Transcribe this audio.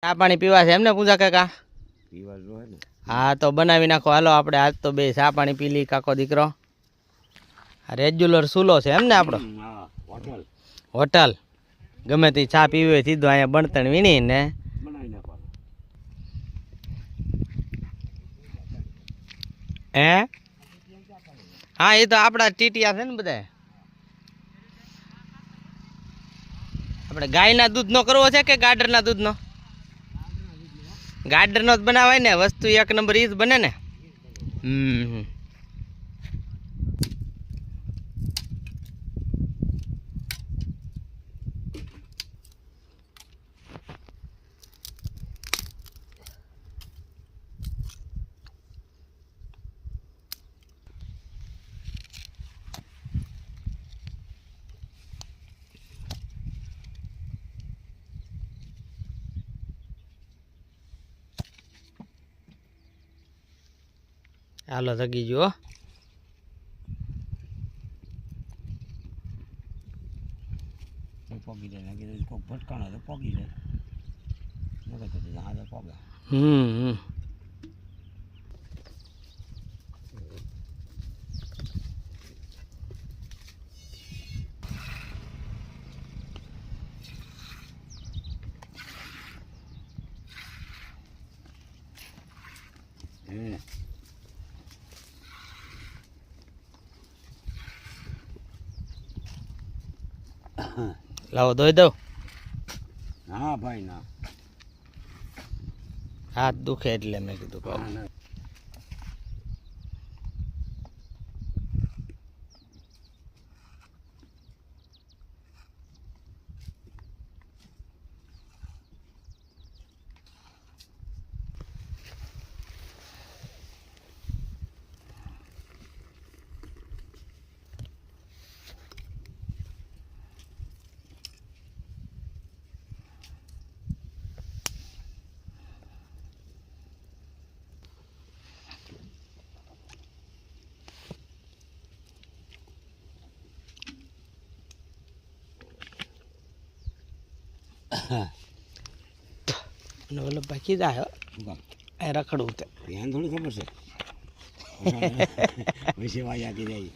ચા પાણી પીવા છે એમને પૂજા કાકા? પીવા જોઈએ ને. હા તો બનાવી નાખો હાલો, આપણે આજ તો બે ચા પાણી પી લઈ કાકો દીકરો. રેગ્યુલર સૂલો છે એમને આપણો? હા, હોટલ હોટલ ગમે તે ચા પીવી હોય સીધો અહીંયા બણતણ વીણી ને બનાવી નાખવાનું. હે હા એ તો આપણા ટીટિયા છે ને બધા. આપણે ગાયના દૂધનો કરવો છે કે ગાડરના દૂધનો? ગાડરનો જ બનાવાય ને, વસ્તુ એક નંબર ઈ જ બને ને. હાલો થકી ગયો. પોગી જાય લાગે કોક ભટકાણો તો પોગી જાય. નકર તો જહાજ પોગે. લાવો દોઈ દઉં. હા ભાઈ ના હાથ દુખે એટલે મેં કીધું કહું. ઓલો બાકી જાય એ રખડવું તે ધ્યાન થોડી ખબર છે. વિશે વાયા કે જાય.